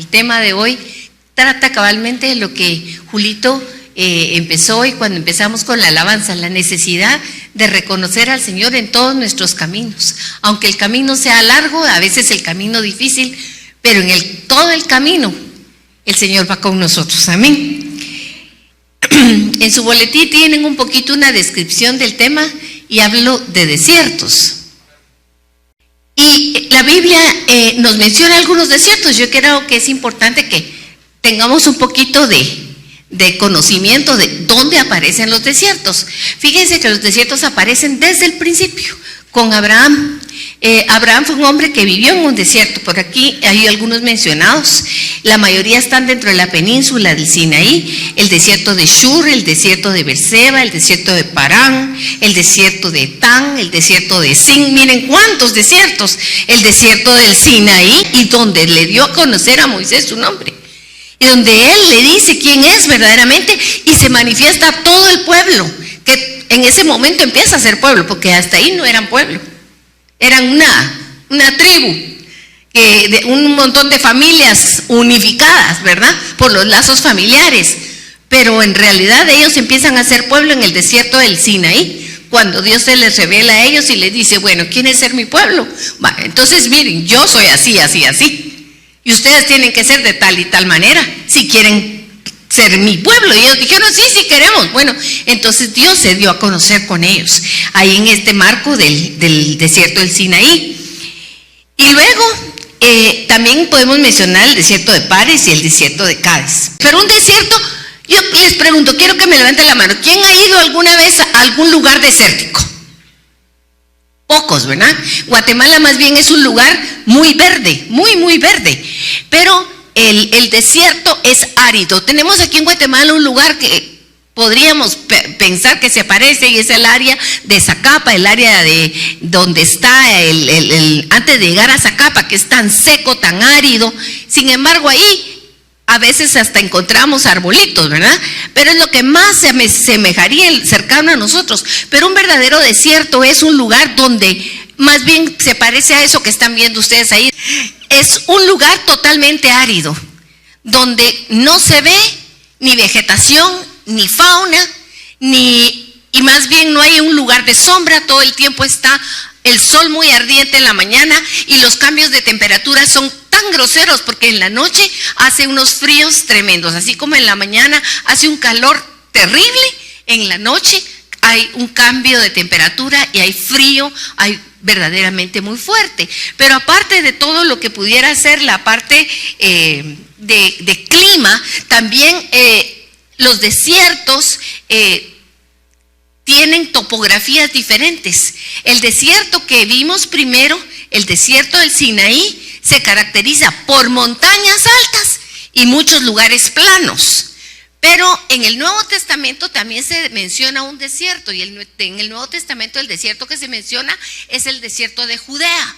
El tema de hoy trata cabalmente de lo que Julito empezó y cuando empezamos con la alabanza, la necesidad de reconocer al Señor en todos nuestros caminos. Aunque el camino sea largo, a veces el camino difícil, pero en todo el camino el Señor va con nosotros. Amén. En su boletín tienen un poquito una descripción del tema y hablo de desiertos. Y la Biblia nos menciona algunos desiertos. Yo creo que es importante que tengamos un poquito de conocimiento de dónde aparecen los desiertos. Fíjense que los desiertos aparecen desde el principio, con Abraham. Abraham fue un hombre que vivió en un desierto. Por aquí hay algunos mencionados. La mayoría están dentro de la península del Sinaí: el desierto de Shur, el desierto de Beerseba, el desierto de Parán, el desierto de Etán, el desierto de Sin. Miren cuántos desiertos. El desierto del Sinaí, y donde le dio a conocer a Moisés su nombre, y donde él le dice quién es verdaderamente, y se manifiesta a todo el pueblo, que en ese momento empieza a ser pueblo, porque hasta ahí no eran pueblo, eran una tribu, de un montón de familias unificadas, ¿verdad?, por los lazos familiares. Pero en realidad ellos empiezan a ser pueblo en el desierto del Sinaí, cuando Dios se les revela a ellos y les dice: bueno, ¿quieren ser mi pueblo? Bueno, entonces miren, yo soy así, así, así, y ustedes tienen que ser de tal y tal manera si quieren ser mi pueblo. Y ellos dijeron: sí, sí queremos. Bueno, entonces Dios se dio a conocer con ellos ahí en este marco del desierto del Sinaí. Y luego también podemos mencionar el desierto de Pares y el desierto de Cádiz. Pero un desierto, yo les pregunto, quiero que me levanten la mano, ¿quién ha ido alguna vez a algún lugar desértico? Pocos, ¿verdad? Guatemala más bien es un lugar muy verde, muy, muy verde. Pero el desierto es árido. Tenemos aquí en Guatemala un lugar que podríamos pensar que se parece, y es el área de Zacapa, el área de donde está antes de llegar a Zacapa, que es tan seco, tan árido. Sin embargo, ahí a veces hasta encontramos arbolitos, ¿verdad? Pero es lo que más se asemejaría cercano a nosotros. Pero un verdadero desierto es un lugar donde más bien se parece a eso que están viendo ustedes ahí. Es un lugar totalmente árido, donde no se ve ni vegetación, ni fauna, y más bien no hay un lugar de sombra. Todo el tiempo está el sol muy ardiente en la mañana, y los cambios de temperatura son tan groseros, porque en la noche hace unos fríos tremendos, así como en la mañana hace un calor terrible. En la noche hay un cambio de temperatura y hay frío, hay verdaderamente muy fuerte. Pero aparte de todo lo que pudiera ser la parte de clima, también los desiertos tienen topografías diferentes. El desierto que vimos primero, el desierto del Sinaí, se caracteriza por montañas altas y muchos lugares planos. Pero en el Nuevo Testamento también se menciona un desierto, y en el Nuevo Testamento el desierto que se menciona es el desierto de Judea.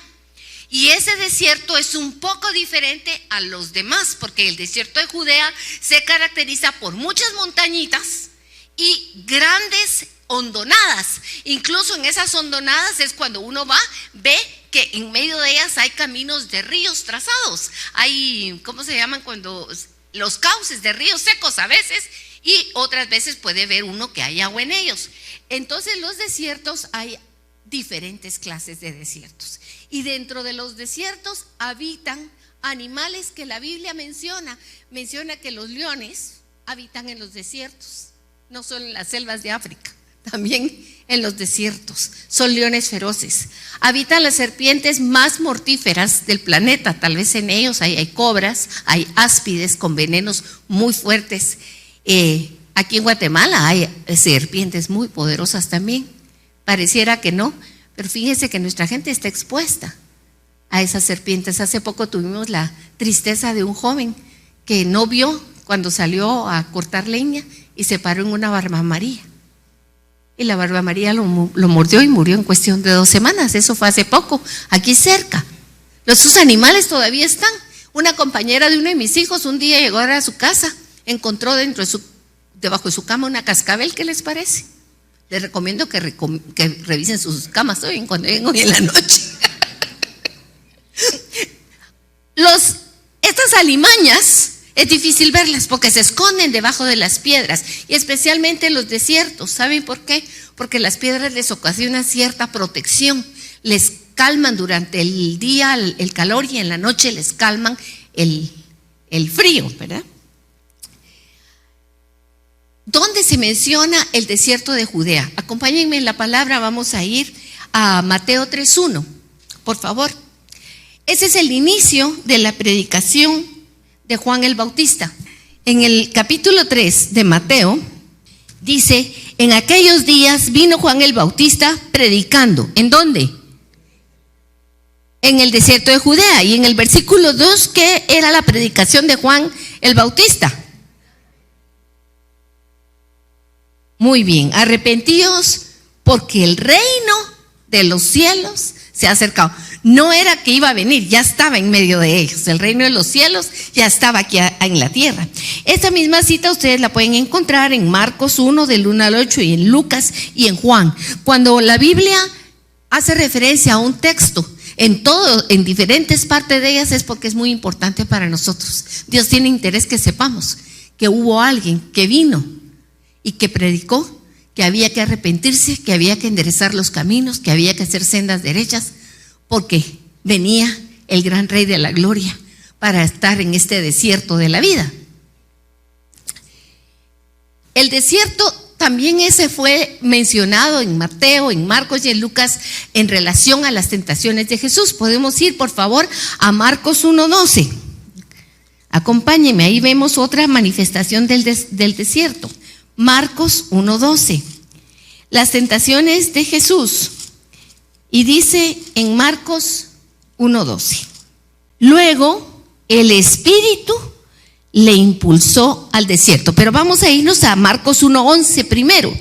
Y ese desierto es un poco diferente a los demás, porque el desierto de Judea se caracteriza por muchas montañitas y grandes hondonadas. Incluso en esas hondonadas es cuando uno ve que en medio de ellas hay caminos de ríos trazados. Hay, ¿cómo se llaman? Cuando los cauces de ríos secos a veces, y otras veces puede ver uno que hay agua en ellos. Entonces los desiertos, hay diferentes clases de desiertos, y dentro de los desiertos habitan animales que la Biblia menciona que los leones habitan en los desiertos, no solo en las selvas de África, también en los desiertos. Son leones feroces. Habitan las serpientes más mortíferas del planeta. Tal vez en ellos hay cobras, hay áspides con venenos muy fuertes. Aquí en Guatemala hay serpientes muy poderosas también. Pareciera que no, pero fíjense que nuestra gente está expuesta a esas serpientes. Hace poco tuvimos la tristeza de un joven que no vio cuando salió a cortar leña y se paró en una barba amarilla. Y la barba amarilla lo mordió y murió en cuestión de 2 semanas. Eso fue hace poco, aquí cerca. Sus animales todavía están. Una compañera de uno de mis hijos un día llegó a su casa, encontró debajo de su cama una cascabel. ¿Qué les parece? Les recomiendo que revisen sus camas hoy cuando lleguen hoy en la noche. Estas alimañas es difícil verlas porque se esconden debajo de las piedras, y especialmente en los desiertos. ¿Saben por qué? Porque las piedras les ocasionan cierta protección, les calman durante el día el calor y en la noche les calman el frío, ¿verdad? ¿Dónde se menciona el desierto de Judea? Acompáñenme en la palabra, vamos a ir a Mateo 3:1, por favor. Ese es el inicio de la predicación de Juan el Bautista. En el capítulo 3 de Mateo dice: en aquellos días vino Juan el Bautista predicando. ¿En dónde? En el desierto de Judea. Y en el versículo 2, ¿qué era la predicación de Juan el Bautista? Muy bien, arrepentíos porque el reino de los cielos se ha acercado. No era que iba a venir, ya estaba en medio de ellos. El reino de los cielos ya estaba aquí en la tierra. Esta misma cita ustedes la pueden encontrar en Marcos 1 del 1 al 8 y en Lucas y en Juan. Cuando la Biblia hace referencia a un texto en diferentes partes de ellas, es porque es muy importante para nosotros. Dios tiene interés que sepamos que hubo alguien que vino y que predicó que había que arrepentirse, que había que enderezar los caminos, que había que hacer sendas derechas, porque venía el gran Rey de la Gloria para estar en este desierto de la vida. El desierto también ese fue mencionado en Mateo, en Marcos y en Lucas en relación a las tentaciones de Jesús. Podemos ir, por favor, a Marcos 1:12. Acompáñenme, ahí vemos otra manifestación del desierto. Marcos 1:12. Las tentaciones de Jesús. Y dice en Marcos 1:12: luego el Espíritu le impulsó al desierto. Pero vamos a irnos a Marcos 1:11 primero.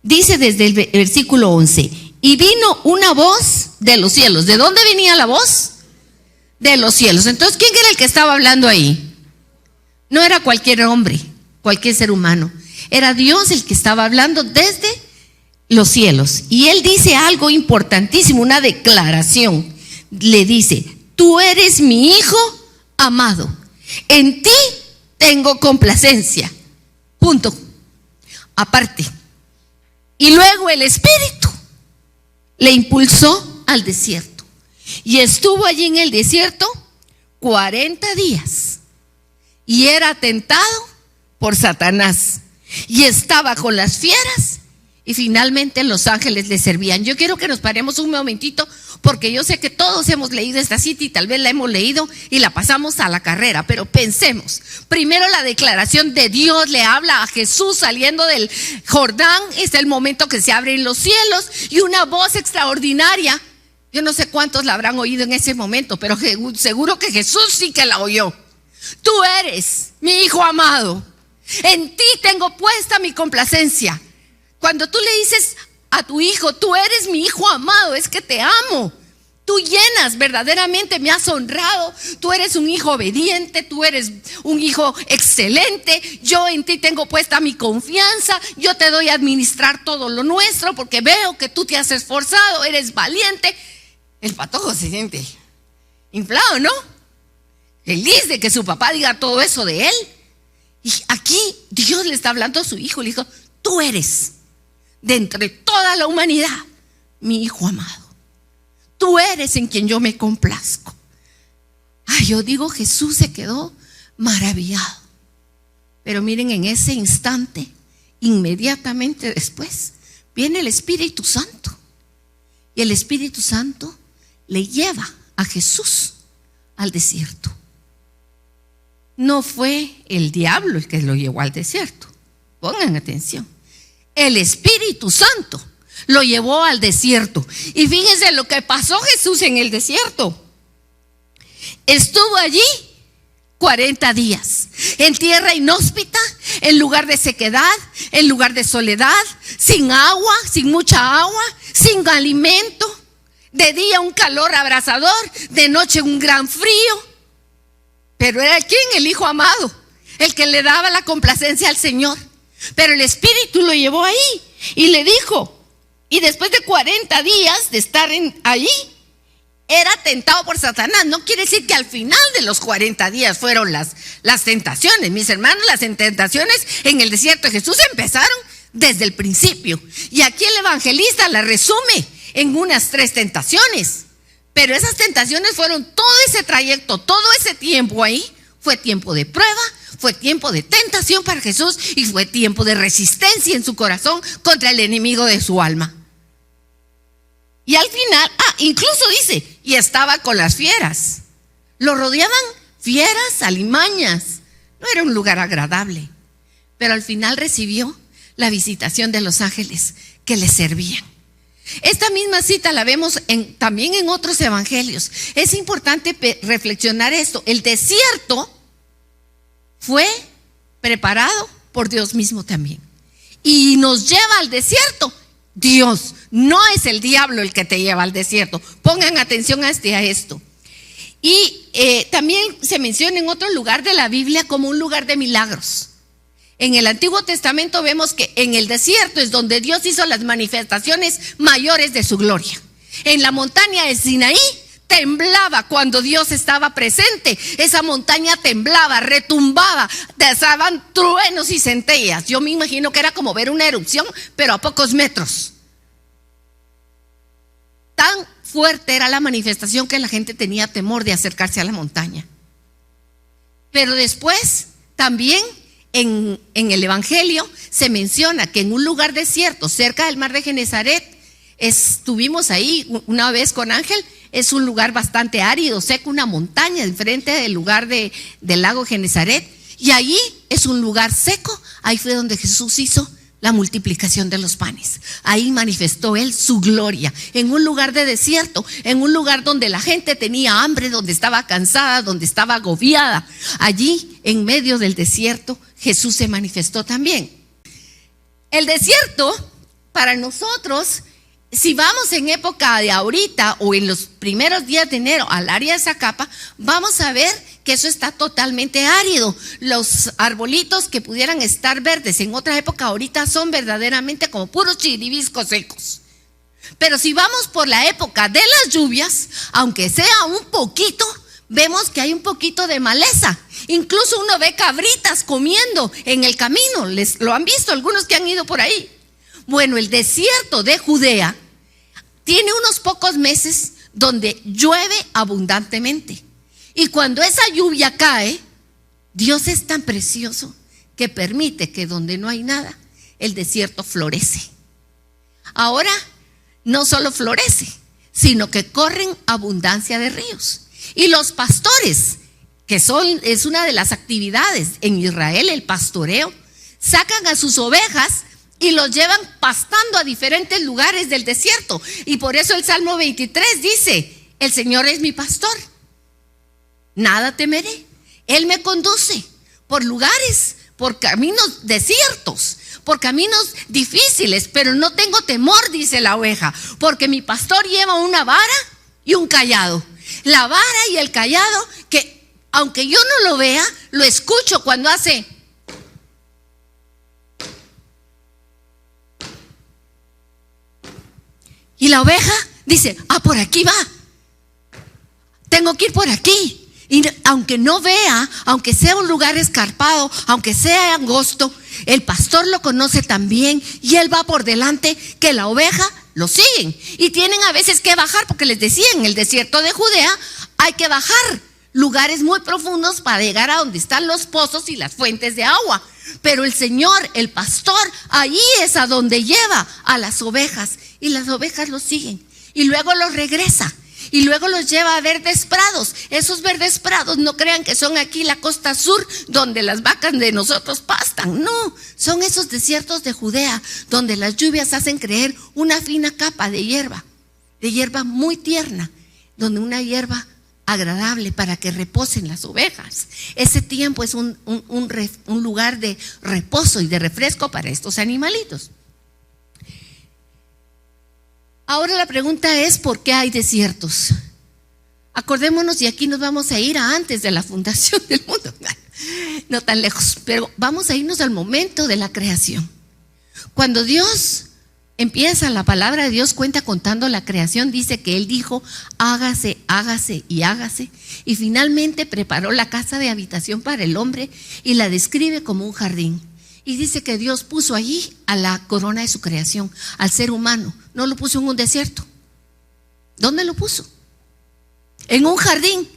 Dice desde el versículo 11: y vino una voz de los cielos. ¿De dónde venía la voz? De los cielos. Entonces, ¿quién era el que estaba hablando ahí? No era cualquier hombre, cualquier ser humano. Era Dios el que estaba hablando desde los cielos. Y él dice algo importantísimo, una declaración. Le dice: tú eres mi hijo amado, en ti tengo complacencia. Punto. Aparte. Y luego el Espíritu le impulsó al desierto. Y estuvo allí en el desierto 40 días. Y era tentado por Satanás. Y estaba con las fieras. Y finalmente los ángeles le servían. Yo quiero que nos paremos un momentito, porque yo sé que todos hemos leído esta cita y tal vez la hemos leído y la pasamos a la carrera, pero pensemos. Primero, la declaración de Dios le habla a Jesús saliendo del Jordán. Es el momento que se abren los cielos y una voz extraordinaria. Yo no sé cuántos la habrán oído en ese momento, pero seguro que Jesús sí que la oyó. Tú eres mi hijo amado, en ti tengo puesta mi complacencia. Cuando tú le dices a tu hijo: tú eres mi hijo amado, es que te amo. Tú llenas, verdaderamente me has honrado. Tú eres un hijo obediente, tú eres un hijo excelente. Yo en ti tengo puesta mi confianza. Yo te doy a administrar todo lo nuestro porque veo que tú te has esforzado, eres valiente. El patojo se siente inflado, ¿no? Feliz de que su papá diga todo eso de él. Y aquí Dios le está hablando a su hijo. Le dijo: tú eres, de entre toda la humanidad, mi hijo amado. Tú eres en quien yo me complazco. Yo digo, Jesús se quedó maravillado. Pero miren, en ese instante, inmediatamente después, viene el Espíritu Santo. Y el Espíritu Santo le lleva a Jesús al desierto. No fue el diablo el que lo llevó al desierto. Pongan atención. El Espíritu Santo lo llevó al desierto. Y fíjense lo que pasó Jesús en el desierto. Estuvo allí 40 días, en tierra inhóspita, en lugar de sequedad, en lugar de soledad, sin agua, sin mucha agua, sin alimento. De día un calor abrasador, de noche un gran frío. Pero era ¿quién? El Hijo amado, el que le daba la complacencia al Señor. Pero el Espíritu lo llevó ahí y le dijo, y después de 40 días de estar allí, era tentado por Satanás. No quiere decir que al final de los 40 días fueron las tentaciones. Mis hermanos, las tentaciones en el desierto de Jesús empezaron desde el principio. Y aquí el evangelista la resume en unas 3 tentaciones. Pero esas tentaciones fueron todo ese trayecto, todo ese tiempo ahí. Fue tiempo de prueba, fue tiempo de tentación para Jesús y fue tiempo de resistencia en su corazón contra el enemigo de su alma. Y al final, incluso dice, y estaba con las fieras. Lo rodeaban fieras, alimañas. No era un lugar agradable. Pero al final recibió la visitación de los ángeles que le servían. Esta misma cita la vemos también en otros evangelios. Es importante reflexionar esto. El desierto fue preparado por Dios mismo también. Y nos lleva al desierto Dios. No es el diablo el que te lleva al desierto. Pongan atención a esto. Y también se menciona en otro lugar de la Biblia como un lugar de milagros. En el Antiguo Testamento vemos que en el desierto es donde Dios hizo las manifestaciones mayores de su gloria. En la montaña de Sinaí temblaba cuando Dios estaba presente. Esa montaña temblaba, retumbaba, desaban truenos y centellas. Yo me imagino que era como ver una erupción, pero a pocos metros. Tan fuerte era la manifestación que la gente tenía temor de acercarse a la montaña. Pero después también en el Evangelio se menciona que en un lugar desierto, cerca del mar de Genesaret, estuvimos ahí una vez con Ángel. Es un lugar bastante árido, seco, una montaña diferente del lugar del lago Genesaret. Y allí es un lugar seco. Ahí fue donde Jesús hizo la multiplicación de los panes. Ahí manifestó Él su gloria. En un lugar de desierto, en un lugar donde la gente tenía hambre, donde estaba cansada, donde estaba agobiada. Allí, en medio del desierto, Jesús se manifestó también. El desierto, para nosotros, si vamos en época de ahorita o en los primeros días de enero al área de Zacapa, vamos a ver que eso está totalmente árido. Los arbolitos que pudieran estar verdes en otra época ahorita son verdaderamente como puros chiribiscos secos. Pero si vamos por la época de las lluvias, aunque sea un poquito, vemos que hay un poquito de maleza. Incluso uno ve cabritas comiendo en el camino. Lo han visto algunos que han ido por ahí. Bueno, el desierto de Judea tiene unos pocos meses donde llueve abundantemente. Y cuando esa lluvia cae, Dios es tan precioso que permite que donde no hay nada, el desierto florece. Ahora, no solo florece, sino que corren abundancia de ríos. Y los pastores, es una de las actividades en Israel, el pastoreo, sacan a sus ovejas y los llevan pastando a diferentes lugares del desierto. Y por eso el Salmo 23 dice: el Señor es mi pastor, nada temeré. Él me conduce por lugares, por caminos desiertos, por caminos difíciles, pero no tengo temor, dice la oveja, porque mi pastor lleva una vara y un cayado. La vara y el cayado que, aunque yo no lo vea, lo escucho cuando hace. Y la oveja dice: por aquí va, tengo que ir por aquí. Y aunque no vea, aunque sea un lugar escarpado, aunque sea angosto, el pastor lo conoce también y él va por delante, que la oveja lo siguen. Y tienen a veces que bajar, porque les decía, en el desierto de Judea hay que bajar lugares muy profundos para llegar a donde están los pozos y las fuentes de agua. Pero el Señor, el pastor, ahí es a donde lleva a las ovejas, y las ovejas lo siguen y luego los regresa y luego los lleva a verdes prados. Esos verdes prados, no crean que son aquí la costa sur donde las vacas de nosotros pastan, no, son esos desiertos de Judea donde las lluvias hacen creer una fina capa de hierba muy tierna, donde una hierba agradable para que reposen las ovejas. Ese tiempo es un lugar de reposo y de refresco para estos animalitos. Ahora la pregunta es: ¿por qué hay desiertos? Acordémonos, y aquí nos vamos a ir a antes de la fundación del mundo, no tan lejos, pero vamos a irnos al momento de la creación. Cuando Dios empieza la palabra de Dios, cuenta contando la creación, dice que Él dijo, hágase, hágase y hágase. Y finalmente preparó la casa de habitación para el hombre y la describe como un jardín. Y dice que Dios puso allí a la corona de su creación, al ser humano. No lo puso en un desierto. ¿Dónde lo puso? En un jardín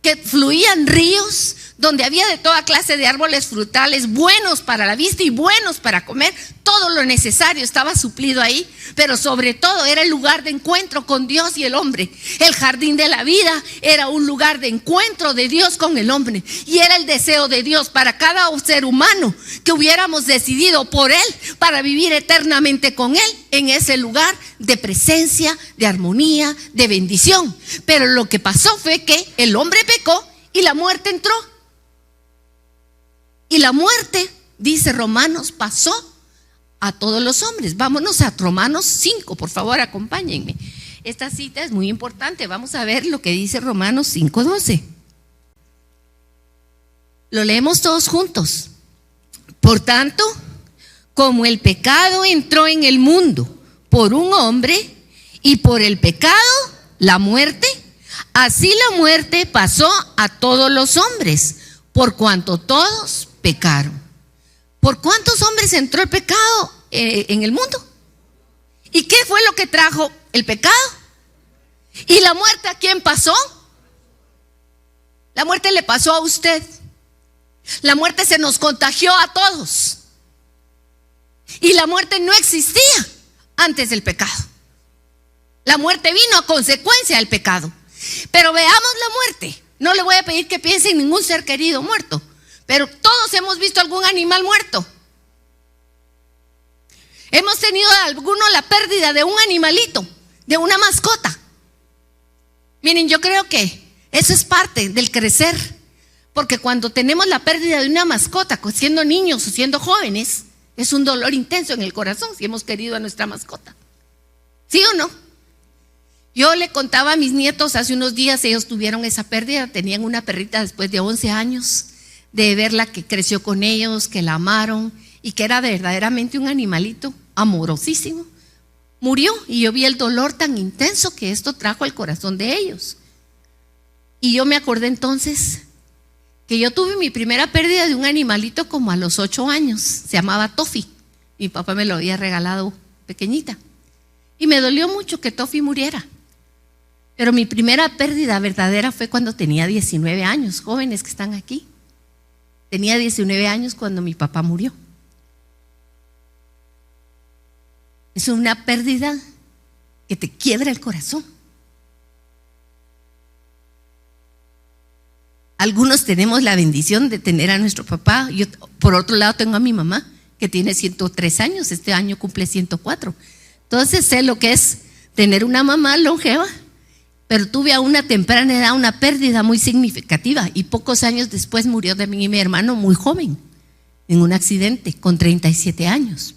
que fluían ríos, donde había de toda clase de árboles frutales, buenos para la vista y buenos para comer. Todo lo necesario estaba suplido ahí, pero sobre todo era el lugar de encuentro con Dios y el hombre. El jardín de la vida era un lugar de encuentro de Dios con el hombre, y era el deseo de Dios para cada ser humano que hubiéramos decidido por Él para vivir eternamente con Él en ese lugar de presencia, de armonía, de bendición. Pero lo que pasó fue que el hombre pecó y la muerte entró. Y la muerte, dice Romanos, pasó a todos los hombres. Vámonos a Romanos 5, por favor, acompáñenme. Esta cita es muy importante. Vamos a ver lo que dice Romanos 5:12. Lo leemos todos juntos. Por tanto, como el pecado entró en el mundo por un hombre, y por el pecado la muerte, así la muerte pasó a todos los hombres, por cuanto todos pecaron. ¿Por cuántos hombres entró el pecado en el mundo? ¿Y qué fue lo que trajo el pecado? ¿Y la muerte a quién pasó? La muerte le pasó a usted. La muerte se nos contagió a todos. Y la muerte no existía antes del pecado. La muerte vino a consecuencia del pecado. Pero veamos la muerte. No le voy a pedir que piense en ningún ser querido muerto, pero todos hemos visto algún animal muerto. Hemos tenido alguno la pérdida de un animalito, de una mascota. Miren, yo creo que eso es parte del crecer, porque cuando tenemos la pérdida de una mascota, siendo niños o siendo jóvenes, es un dolor intenso en el corazón si hemos querido a nuestra mascota. ¿Sí o no? Yo le contaba a mis nietos hace unos días, ellos tuvieron esa pérdida, tenían una perrita después de 11 años, de verla que creció con ellos, que la amaron y que era verdaderamente un animalito amorosísimo. Murió y yo vi el dolor tan intenso que esto trajo al corazón de ellos. Y yo me acordé entonces que yo tuve mi primera pérdida de un animalito como a los 8 años, se llamaba Tofi. Mi papá me lo había regalado pequeñita y me dolió mucho que Tofi muriera. Pero mi primera pérdida verdadera fue cuando tenía 19 años, jóvenes que están aquí. Tenía 19 años cuando mi papá murió. Es una pérdida que te quiebra el corazón. Algunos tenemos la bendición de tener a nuestro papá. Yo, por otro lado, tengo a mi mamá, que tiene 103 años. Este año cumple 104. Entonces sé lo que es tener una mamá longeva. Pero tuve a una temprana edad una pérdida muy significativa y pocos años después murió de mí y mi hermano muy joven, en un accidente, con 37 años.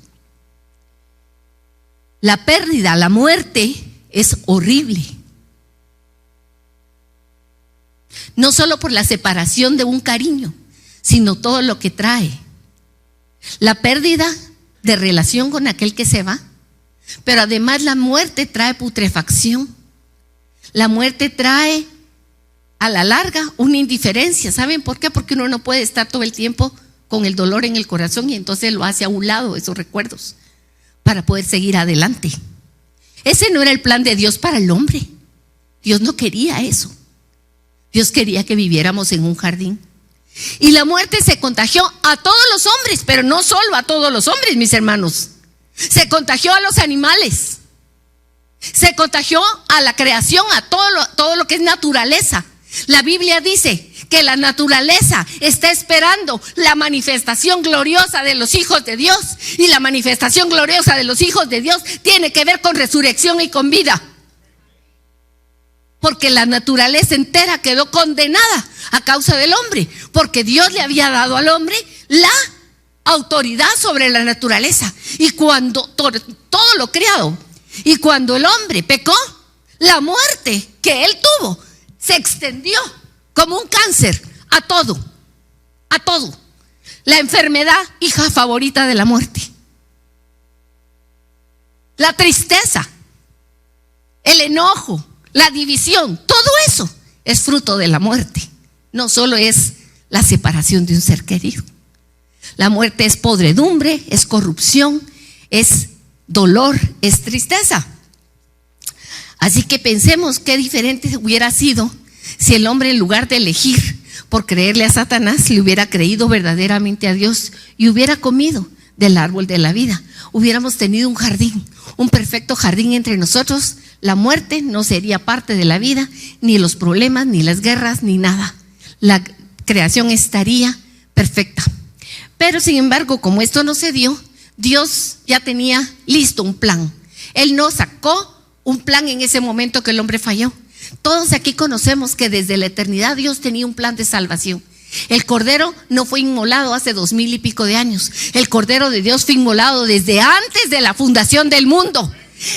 La pérdida, la muerte es horrible. No solo por la separación de un cariño, sino todo lo que trae. La pérdida de relación con aquel que se va, pero además la muerte trae putrefacción. La muerte trae a la larga una indiferencia. ¿Saben por qué? Porque uno no puede estar todo el tiempo con el dolor en el corazón y entonces lo hace a un lado, esos recuerdos, para poder seguir adelante. Ese no era el plan de Dios para el hombre. Dios no quería eso. Dios quería que viviéramos en un jardín. Y la muerte se contagió a todos los hombres, pero no solo a todos los hombres, mis hermanos. Se contagió a los animales. Se contagió a la creación, a todo lo que es naturaleza. La Biblia dice que la naturaleza está esperando la manifestación gloriosa de los hijos de Dios. Y la manifestación gloriosa de los hijos de Dios tiene que ver con resurrección y con vida. Porque la naturaleza entera quedó condenada a causa del hombre. Porque Dios le había dado al hombre la autoridad sobre la naturaleza. Y cuando todo lo creado, y cuando el hombre pecó, la muerte que él tuvo se extendió como un cáncer a todo. La enfermedad, hija favorita de la muerte. la tristeza, el enojo, la división, todo eso es fruto de la muerte. No solo es la separación de un ser querido. La muerte es podredumbre, es corrupción, es dolor, es tristeza. Así que pensemos qué diferente hubiera sido si el hombre, en lugar de elegir por creerle a Satanás, le hubiera creído verdaderamente a Dios y hubiera comido del árbol de la vida. Hubiéramos tenido un jardín, un perfecto jardín entre nosotros. La muerte no sería parte de la vida, ni los problemas, ni las guerras, ni nada. La creación estaría perfecta. Pero sin embargo, como esto no se dio, Dios ya tenía listo un plan. Él no sacó un plan en ese momento que el hombre falló. Todos aquí conocemos que desde la eternidad Dios tenía un plan de salvación. El Cordero no fue inmolado hace 2000 y pico de años. El Cordero de Dios fue inmolado desde antes de la fundación del mundo.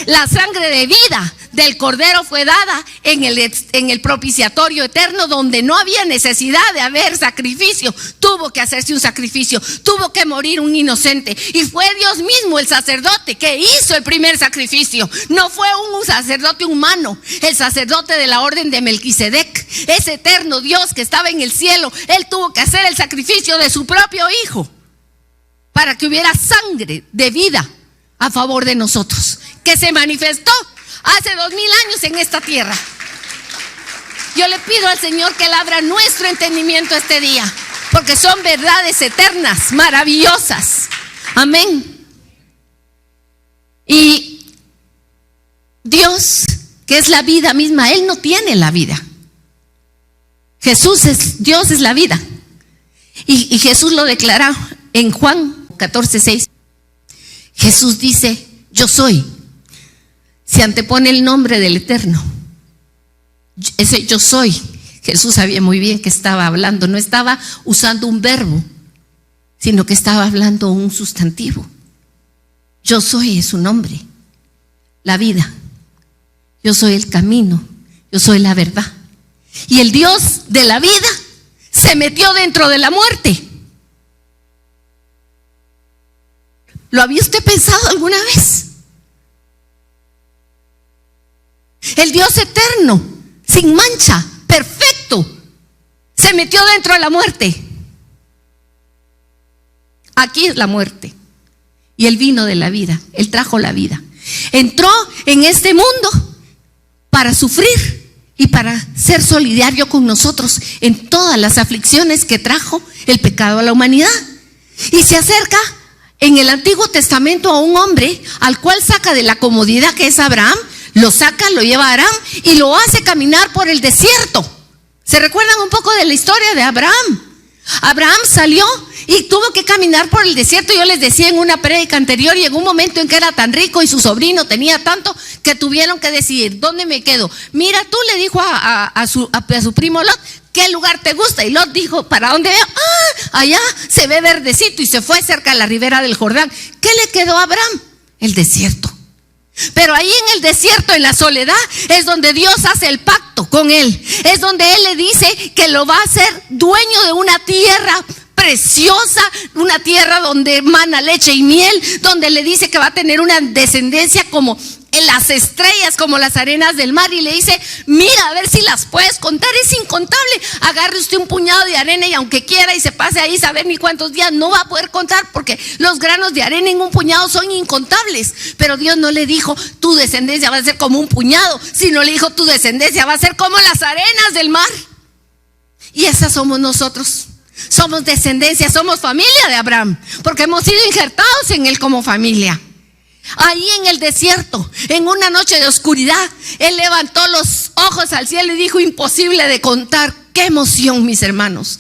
La sangre de vida del Cordero fue dada en el propiciatorio eterno, donde no había necesidad de haber sacrificio. Tuvo que hacerse un sacrificio, tuvo que morir un inocente, y fue Dios mismo el sacerdote que hizo el primer sacrificio. No fue un sacerdote humano, el sacerdote de la orden de Melquisedec, ese eterno Dios que estaba en el cielo. Él tuvo que hacer el sacrificio de su propio hijo para que hubiera sangre de vida a favor de nosotros, que se manifestó hace 2000 años en esta tierra. Yo le pido al Señor que Él abra nuestro entendimiento este día, porque son verdades eternas, maravillosas. Amén. Y Dios, que es la vida misma, Él no tiene la vida. Dios es la vida. Y Jesús lo declara en Juan 14:6. Jesús dice: yo soy. Se antepone el nombre del Eterno. Ese yo soy. Jesús sabía muy bien que estaba hablando. No estaba usando un verbo, sino que estaba hablando un sustantivo. Yo soy es su nombre. La vida. Yo soy el camino. Yo soy la verdad. Y el Dios de la vida se metió dentro de la muerte. ¿Lo había usted pensado alguna vez? El Dios eterno, sin mancha, perfecto, se metió dentro de la muerte. Aquí es la muerte. Y Él vino de la vida, Él trajo la vida. Entró en este mundo para sufrir y para ser solidario con nosotros en todas las aflicciones que trajo el pecado a la humanidad. Y se acerca en el Antiguo Testamento a un hombre al cual saca de la comodidad que es Abraham. Lo saca, lo lleva a Aram y lo hace caminar por el desierto. ¿Se recuerdan un poco de la historia de Abraham? Abraham salió y tuvo que caminar por el desierto. Yo les decía en una prédica anterior, y en un momento en que era tan rico y su sobrino tenía tanto, que tuvieron que decidir: ¿dónde me quedo? Mira, tú, le dijo a su primo Lot, ¿qué lugar te gusta? Y Lot dijo: ¿para dónde veo? Allá se ve verdecito, y se fue cerca de la ribera del Jordán. ¿Qué le quedó a Abraham? El desierto. Pero ahí en el desierto, en la soledad, es donde Dios hace el pacto con él. Es donde Él le dice que lo va a hacer dueño de una tierra preciosa, una tierra donde emana leche y miel, donde le dice que va a tener una descendencia como en las estrellas, como las arenas del mar, y le dice: mira, a ver si las puedes contar, es incontable. Agarre usted un puñado de arena y aunque quiera y se pase ahí saber ni cuántos días, no va a poder contar, porque los granos de arena en un puñado son incontables. Pero Dios no le dijo: tu descendencia va a ser como un puñado, sino le dijo: tu descendencia va a ser como las arenas del mar. Y esas somos nosotros. Somos descendencia, somos familia de Abraham, porque hemos sido injertados en él como familia. Ahí en el desierto, en una noche de oscuridad, Él levantó los ojos al cielo y dijo: imposible de contar. ¡Qué emoción, mis hermanos!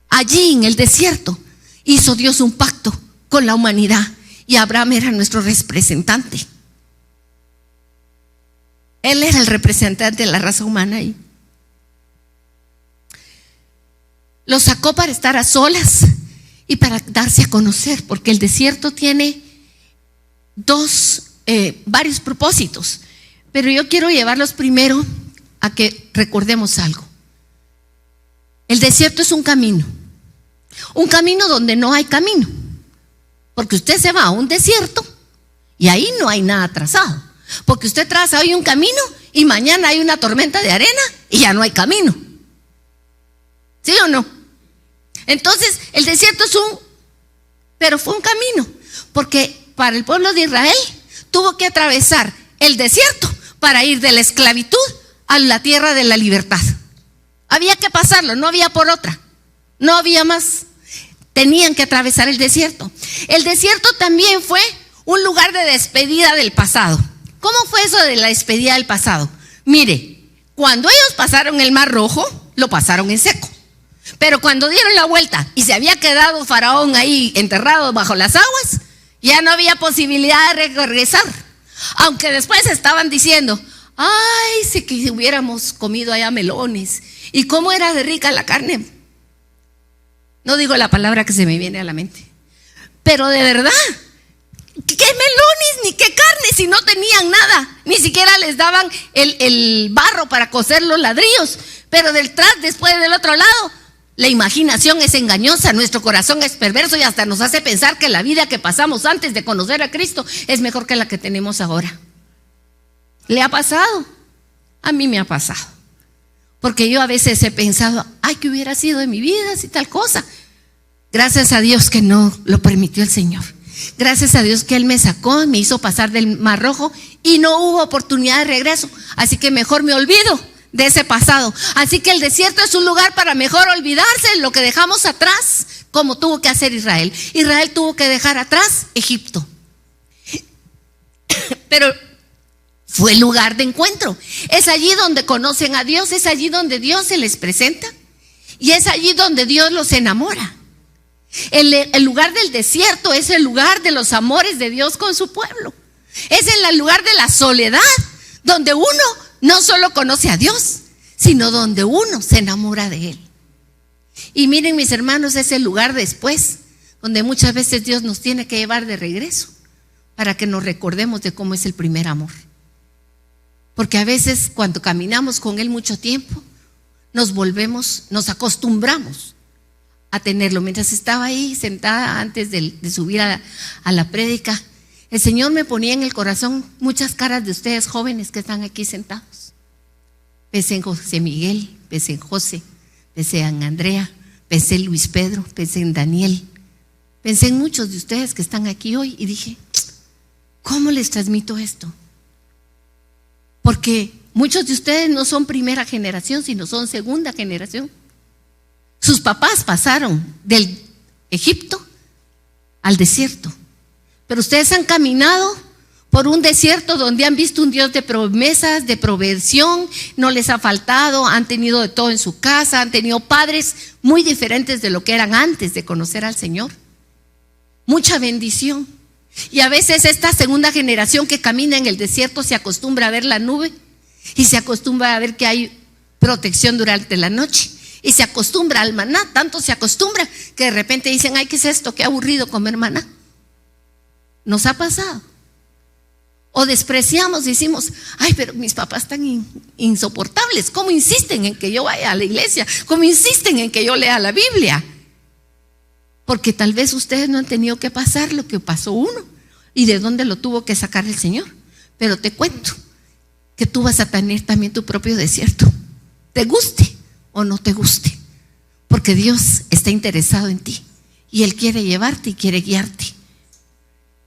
Allí en el desierto hizo Dios un pacto con la humanidad, y Abraham era nuestro representante. Él era el representante de la raza humana ahí. Lo sacó para estar a solas y para darse a conocer, porque el desierto tiene varios propósitos, pero yo quiero llevarlos primero a que recordemos algo. El desierto es un camino donde no hay camino, porque usted se va a un desierto Y ahí no hay nada trazado, porque usted traza hoy un camino y mañana hay una tormenta de arena y ya no hay camino. ¿Sí o no? Entonces el desierto pero fue un camino, porque para el pueblo de Israel tuvo que atravesar el desierto para ir de la esclavitud a la tierra de la libertad. Había que pasarlo, no había por otra, no había más. Tenían que atravesar el desierto. El desierto también fue un lugar de despedida del pasado. ¿Cómo fue eso de la despedida del pasado? Mire, cuando ellos pasaron el Mar Rojo, lo pasaron en seco. Pero cuando dieron la vuelta y se había quedado Faraón ahí enterrado bajo las aguas, ya no había posibilidad de regresar. Aunque después estaban diciendo, ay, si que hubiéramos comido allá melones. ¿Y cómo era de rica la carne? No digo la palabra que se me viene a la mente. Pero de verdad, ¿qué melones ni qué carne si no tenían nada? Ni siquiera les daban el barro para cocer los ladrillos. Pero después del otro lado, la imaginación es engañosa, nuestro corazón es perverso y hasta nos hace pensar que la vida que pasamos antes de conocer a Cristo es mejor que la que tenemos ahora. ¿Le ha pasado? A mí me ha pasado. Porque yo a veces he pensado, ay, ¿qué hubiera sido de mi vida si tal cosa? Gracias a Dios que no lo permitió el Señor. Gracias a Dios que Él me sacó, me hizo pasar del Mar Rojo y no hubo oportunidad de regreso. Así que mejor me olvido de ese pasado. Así que el desierto es un lugar para mejor olvidarse de lo que dejamos atrás, como tuvo que hacer Israel. Israel tuvo que dejar atrás Egipto. Pero fue el lugar de encuentro. Es allí donde conocen a Dios, es allí donde Dios se les presenta y es allí donde Dios los enamora. El lugar del desierto es el lugar de los amores de Dios con su pueblo. Es el lugar de la soledad, donde uno no solo conoce a Dios, sino donde uno se enamora de Él. Y miren, mis hermanos, es el lugar después donde muchas veces Dios nos tiene que llevar de regreso para que nos recordemos de cómo es el primer amor. Porque a veces cuando caminamos con Él mucho tiempo, nos acostumbramos a tenerlo. Mientras estaba ahí sentada antes de subir a la prédica, el Señor me ponía en el corazón muchas caras de ustedes jóvenes que están aquí sentados. Pensé en José Miguel, pensé en José, pensé en Andrea, pensé en Luis Pedro, pensé en Daniel, pensé en muchos de ustedes que están aquí hoy y dije, ¿cómo les transmito esto? Porque muchos de ustedes no son primera generación, sino son segunda generación. Sus papás pasaron del Egipto al desierto, pero ustedes han caminado por un desierto donde han visto un Dios de promesas, de provisión, no les ha faltado, han tenido de todo en su casa, han tenido padres muy diferentes de lo que eran antes de conocer al Señor. Mucha bendición. Y a veces esta segunda generación que camina en el desierto se acostumbra a ver la nube y se acostumbra a ver que hay protección durante la noche y se acostumbra al maná, tanto se acostumbra que de repente dicen, ay, ¿qué es esto? Qué aburrido comer maná. Nos ha pasado. O despreciamos, decimos, ay, pero mis papás están insoportables, ¿cómo insisten en que yo vaya a la iglesia? ¿Cómo insisten en que yo lea la Biblia? Porque tal vez ustedes no han tenido que pasar lo que pasó uno y de dónde lo tuvo que sacar el Señor. Pero te cuento que tú vas a tener también tu propio desierto, te guste o no te guste, porque Dios está interesado en ti y Él quiere llevarte y quiere guiarte.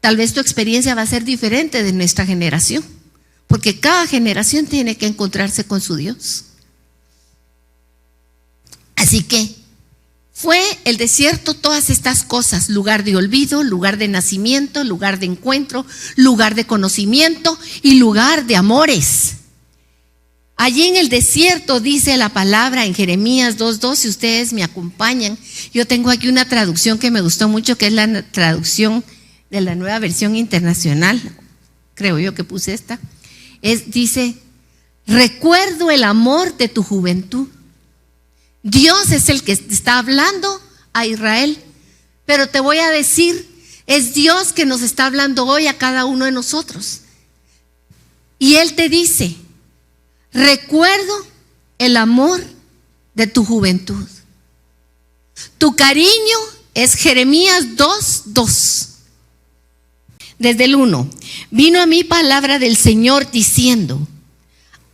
Tal vez tu experiencia va a ser diferente de nuestra generación, porque cada generación tiene que encontrarse con su Dios. Así que fue el desierto todas estas cosas: lugar de olvido, lugar de nacimiento, lugar de encuentro, lugar de conocimiento y lugar de amores. Allí en el desierto dice la palabra en Jeremías 2:2, si ustedes me acompañan. Yo tengo aquí una traducción que me gustó mucho, que es la traducción de la Nueva Versión Internacional, creo yo que puse esta. Dice, recuerdo el amor de tu juventud. Dios es el que está hablando a Israel, pero te voy a decir, es Dios que nos está hablando hoy a cada uno de nosotros. Y Él te dice, recuerdo el amor de tu juventud. Tu cariño es Jeremías 2:2. Desde el 1. Vino a mí palabra del Señor diciendo: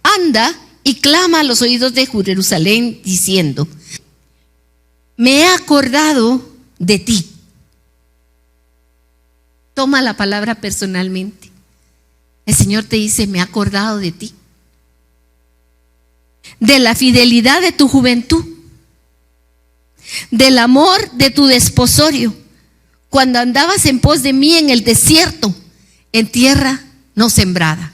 anda y clama a los oídos de Jerusalén diciendo: me he acordado de ti. Toma la palabra personalmente. El Señor te dice: me he acordado de ti, de la fidelidad de tu juventud, del amor de tu desposorio, cuando andabas en pos de mí en el desierto, en tierra no sembrada.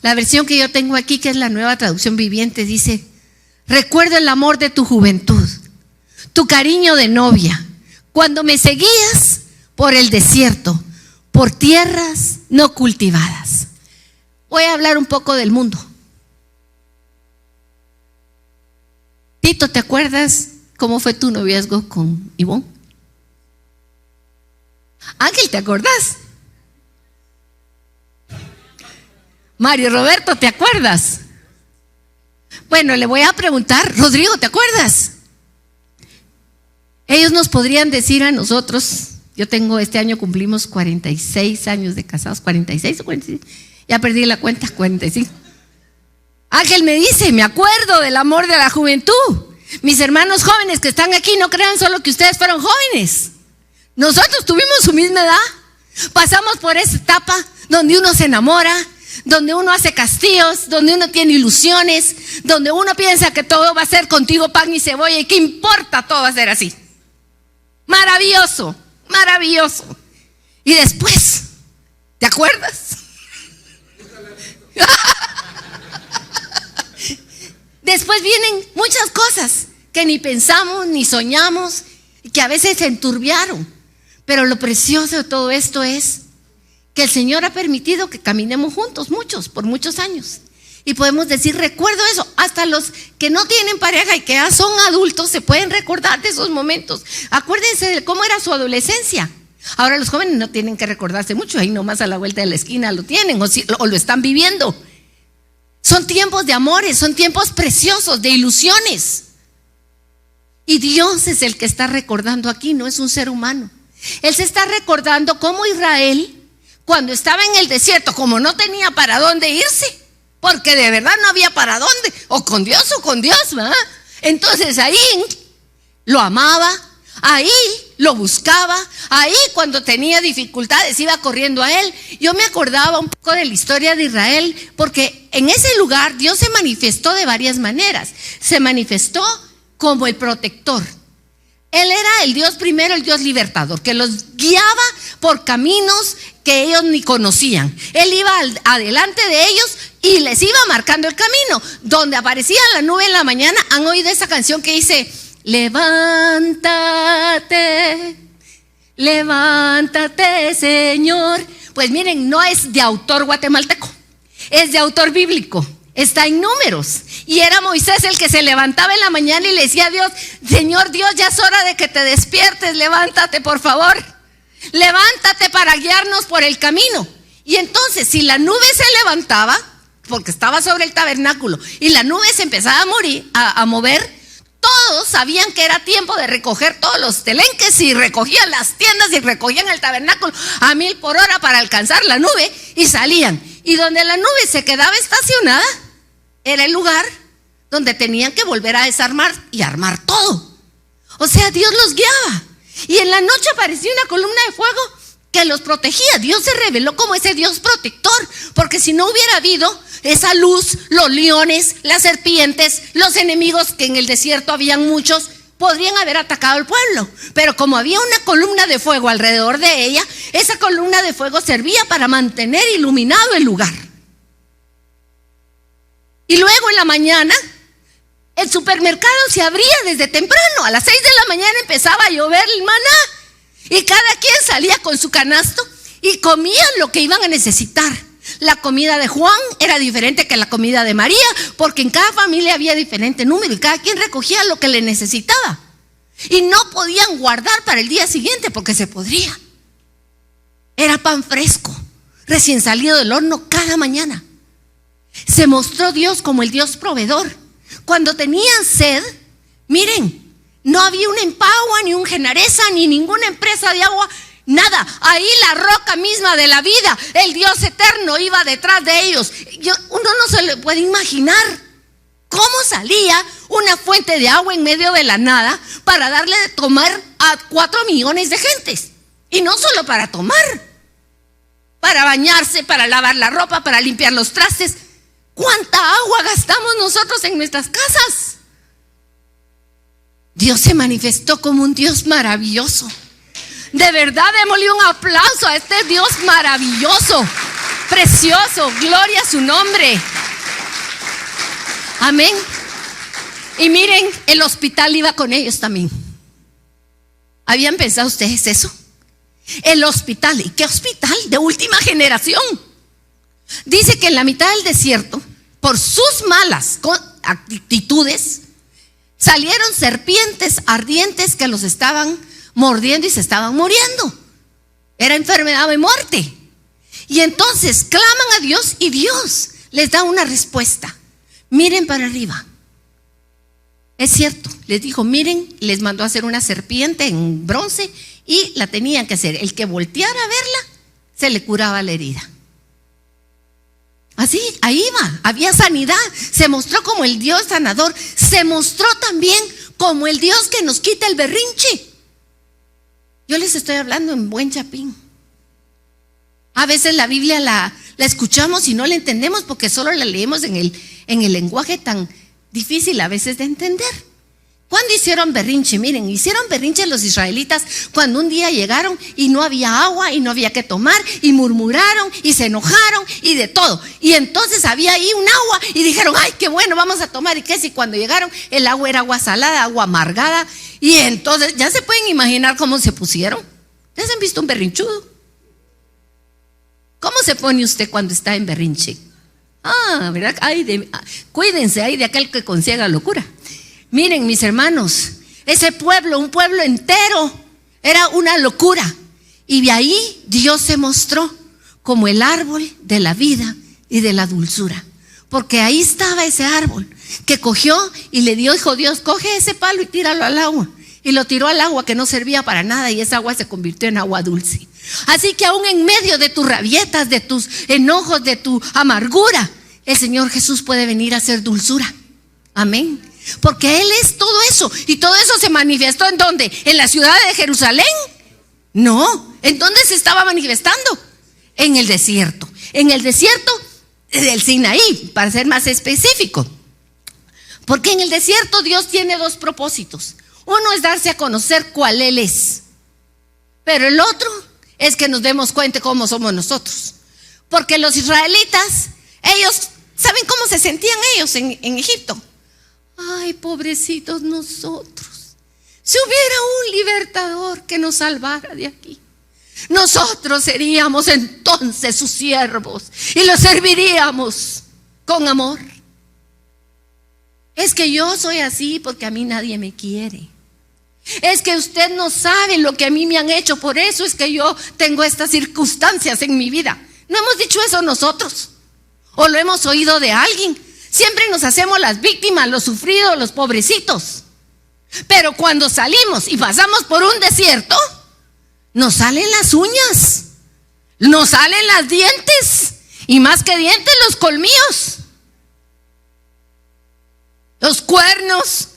La versión que yo tengo aquí, que es la Nueva Traducción Viviente, dice: recuerdo el amor de tu juventud, tu cariño de novia, cuando me seguías por el desierto, por tierras no cultivadas. Voy a hablar un poco del mundo. Tito, ¿te acuerdas cómo fue tu noviazgo con Ivonne? Ángel, ¿te acordás? Mario Roberto, ¿te acuerdas? Bueno, le voy a preguntar, Rodrigo, ¿te acuerdas? Ellos nos podrían decir a nosotros, este año cumplimos 46 años de casados, 46 o 46, ya perdí la cuenta, 45. Ángel me dice: me acuerdo del amor de la juventud. Mis hermanos jóvenes que están aquí, no crean solo que ustedes fueron jóvenes. Nosotros tuvimos su misma edad. Pasamos por esa etapa donde uno se enamora, donde uno hace castillos, donde uno tiene ilusiones, donde uno piensa que todo va a ser contigo pan y cebolla, y qué importa, todo va a ser así. Maravilloso, maravilloso. Y después, ¿te acuerdas? Después vienen muchas cosas que ni pensamos ni soñamos y que a veces se enturbiaron. Pero lo precioso de todo esto es que el Señor ha permitido que caminemos juntos, por muchos años. Y podemos decir: recuerdo eso. Hasta los que no tienen pareja y que ya son adultos se pueden recordar de esos momentos. Acuérdense de cómo era su adolescencia. Ahora los jóvenes no tienen que recordarse mucho, ahí nomás a la vuelta de la esquina lo tienen o lo están viviendo. Son tiempos de amores, son tiempos preciosos, de ilusiones. Y Dios es el que está recordando aquí, no es un ser humano. Él se está recordando cómo Israel, cuando estaba en el desierto, como no tenía para dónde irse, porque de verdad no había para dónde, o con Dios, ¿verdad? Entonces ahí lo amaba, ahí lo buscaba, ahí cuando tenía dificultades iba corriendo a él. Yo me acordaba un poco de la historia de Israel, porque en ese lugar Dios se manifestó de varias maneras. Se manifestó como el protector. Él era el Dios primero, el Dios libertador, que los guiaba por caminos que ellos ni conocían. Él iba adelante de ellos y les iba marcando el camino. Donde aparecía la nube en la mañana, ¿han oído esa canción que dice: levántate, levántate, Señor? Pues miren, no es de autor guatemalteco, es de autor bíblico. Está en Números. Y era Moisés el que se levantaba en la mañana y le decía a Dios: Señor Dios, ya es hora de que te despiertes, levántate por favor. Levántate para guiarnos por el camino. Y entonces, si la nube se levantaba, porque estaba sobre el tabernáculo, y la nube se empezaba a mover, todos sabían que era tiempo de recoger todos los telenques, y recogían las tiendas y recogían el tabernáculo a 1000 por hora para alcanzar la nube, y salían. Y donde la nube se quedaba estacionada era el lugar donde tenían que volver a desarmar y armar todo. O sea, Dios los guiaba. Y en la noche aparecía una columna de fuego que los protegía. Dios se reveló como ese Dios protector, porque si no hubiera habido esa luz, los leones, las serpientes, los enemigos, que en el desierto habían muchos, podrían haber atacado al pueblo. Pero como había una columna de fuego alrededor de ella, esa columna de fuego servía para mantener iluminado el lugar. Y luego en la mañana el supermercado se abría desde temprano. A las 6 de la mañana empezaba a llover el maná, y cada quien salía con su canasto y comían lo que iban a necesitar. La comida de Juan era diferente que la comida de María, porque en cada familia había diferente número y cada quien recogía lo que le necesitaba. Y no podían guardar para el día siguiente porque se podría. Era pan fresco, recién salido del horno cada mañana. Se mostró Dios como el Dios proveedor. Cuando tenían sed, miren, no había un Empagua, ni un Generesa, ni ninguna empresa de agua Nada, ahí la roca misma de la vida, el Dios eterno iba detrás de ellos. Uno no se le puede imaginar cómo salía una fuente de agua en medio de la nada para darle de tomar a 4 millones de gentes. Y no solo para tomar, para bañarse, para lavar la ropa, para limpiar los trastes. ¿Cuánta agua gastamos nosotros en nuestras casas? Dios se manifestó como un Dios maravilloso. De verdad, démosle un aplauso a este Dios maravilloso, precioso, gloria a su nombre. Amén. Y miren, el hospital iba con ellos también. ¿Habían pensado ustedes eso? El hospital, ¿y qué hospital? De última generación. Dice que en la mitad del desierto, por sus malas actitudes, salieron serpientes ardientes que los estaban mordiendo y se estaban muriendo. Era enfermedad de muerte. Y entonces claman a Dios y Dios les da una respuesta. Miren para arriba. Es cierto, les dijo, miren, les mandó a hacer una serpiente en bronce y la tenían que hacer. El que volteara a verla, se le curaba la herida. Así, ahí va, había sanidad. Se mostró como el Dios sanador. Se mostró también como el Dios que nos quita el berrinche. Yo les estoy hablando en buen chapín. A veces la Biblia la escuchamos y no la entendemos porque solo la leemos en el lenguaje tan difícil a veces de entender. ¿Cuándo hicieron berrinche? Miren, hicieron berrinche los israelitas cuando un día llegaron y no había agua y no había que tomar y murmuraron y se enojaron y de todo. Y entonces había ahí un agua y dijeron, ay, qué bueno, vamos a tomar. ¿Y qué si cuando llegaron el agua era agua salada, agua amargada? Y entonces ya se pueden imaginar cómo se pusieron. ¿Ya se han visto un berrinchudo? ¿Cómo se pone usted cuando está en berrinche? ¿Verdad? Cuídense, hay de aquel que consiga locura. Miren, mis hermanos, ese pueblo, un pueblo entero, era una locura. Y de ahí Dios se mostró como el árbol de la vida y de la dulzura. Porque ahí estaba ese árbol que cogió y le dijo Dios, coge ese palo y tíralo al agua. Y lo tiró al agua que no servía para nada y esa agua se convirtió en agua dulce. Así que aún en medio de tus rabietas, de tus enojos, de tu amargura, el Señor Jesús puede venir a hacer dulzura. Amén. Porque Él es todo eso. ¿Y todo eso se manifestó en dónde? ¿En la ciudad de Jerusalén? No. ¿En dónde se estaba manifestando? En el desierto. En el desierto del Sinaí, para ser más específico. Porque en el desierto Dios tiene 2 propósitos. Uno es darse a conocer cuál Él es. Pero el otro es que nos demos cuenta cómo somos nosotros. Porque los israelitas, ellos, ¿saben cómo se sentían ellos en Egipto? Ay, pobrecitos nosotros. Si hubiera un libertador que nos salvara de aquí, nosotros seríamos entonces sus siervos y los serviríamos con amor. Es que yo soy así porque a mí nadie me quiere. Es que usted no sabe lo que a mí me han hecho, por eso es que yo tengo estas circunstancias en mi vida. ¿No hemos dicho eso nosotros? ¿O lo hemos oído de alguien? Siempre nos hacemos las víctimas, los sufridos, los pobrecitos. Pero cuando salimos y pasamos por un desierto, nos salen las uñas, nos salen las dientes, y más que dientes, los colmillos, los cuernos.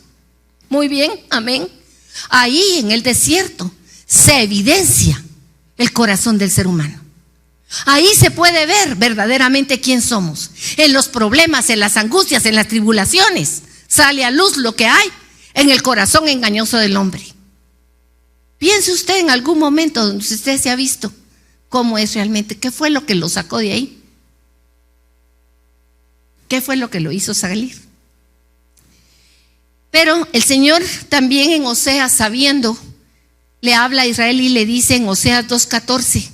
Muy bien, amén. Ahí en el desierto se evidencia el corazón del ser humano. Ahí se puede ver verdaderamente quién somos. En los problemas, en las angustias, en las tribulaciones, sale a luz lo que hay en el corazón engañoso del hombre. Piense usted en algún momento donde usted se ha visto cómo es realmente, qué fue lo que lo sacó de ahí, qué fue lo que lo hizo salir. Pero el Señor también en Oseas, sabiendo, le habla a Israel y le dice en Oseas 2:14,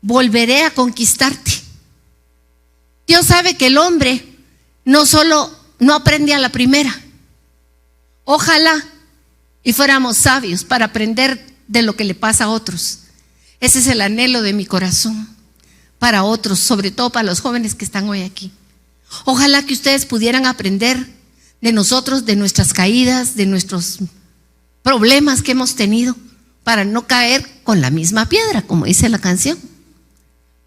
volveré a conquistarte. Dios sabe que el hombre no aprende a la primera. Ojalá y fuéramos sabios para aprender de lo que le pasa a otros. Ese es el anhelo de mi corazón para otros, sobre todo para los jóvenes que están hoy aquí. Ojalá que ustedes pudieran aprender de nosotros, de nuestras caídas, de nuestros problemas que hemos tenido, para no caer con la misma piedra, como dice la canción.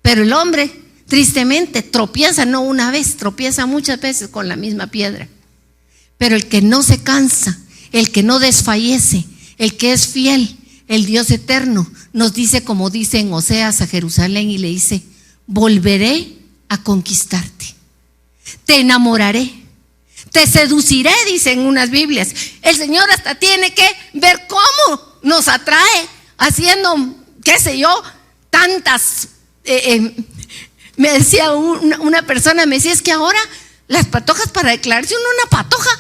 Pero el hombre, tristemente, tropieza no una vez, tropieza muchas veces con la misma piedra. Pero el que no se cansa, el que no desfallece, el que es fiel, el Dios eterno, nos dice, como dice en Oseas a Jerusalén, y le dice: volveré a conquistarte, te enamoraré, te seduciré, dicen unas Biblias. El Señor hasta tiene que ver cómo nos atrae, haciendo, qué sé yo, tantas. Me decía una persona, me decía: es que ahora las patojas, para declararse uno una patoja,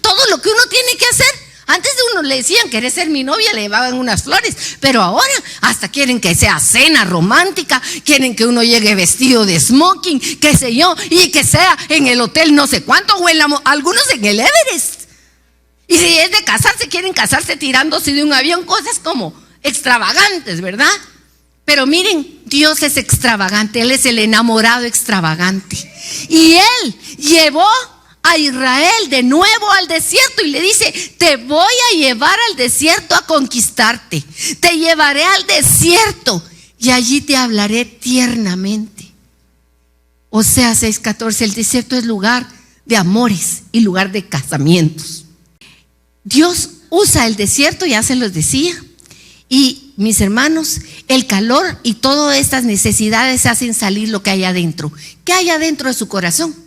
todo lo que uno tiene que hacer. Antes de uno le decían: ¿querés ser mi novia? Le llevaban unas flores. Pero ahora hasta quieren que sea cena romántica, quieren que uno llegue vestido de smoking, qué sé yo, y que sea en el hotel no sé cuánto, o algunos en el Everest. Y si es de casarse, quieren casarse tirándose de un avión, cosas como extravagantes, ¿verdad? Pero miren, Dios es extravagante, Él es el enamorado extravagante. Y Él llevó a Israel de nuevo al desierto y le dice: te voy a llevar al desierto a conquistarte, te llevaré al desierto y allí te hablaré tiernamente. Oseas 6:14, el desierto es lugar de amores y lugar de casamientos. Dios usa el desierto, ya se los decía. Y mis hermanos, el calor y todas estas necesidades hacen salir lo que hay adentro. ¿Qué hay adentro de su corazón?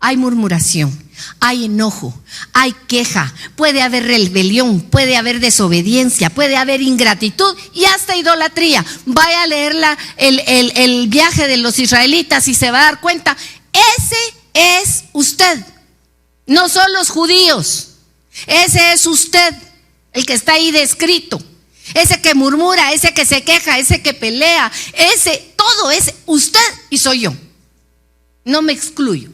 Hay murmuración, hay enojo, hay queja, puede haber rebelión, puede haber desobediencia, puede haber ingratitud y hasta idolatría. Vaya a leer el viaje de los israelitas y se va a dar cuenta: ese es usted, no son los judíos, ese es usted, el que está ahí descrito. Ese que murmura, ese que se queja, ese que pelea, todo es usted y soy yo. No me excluyo.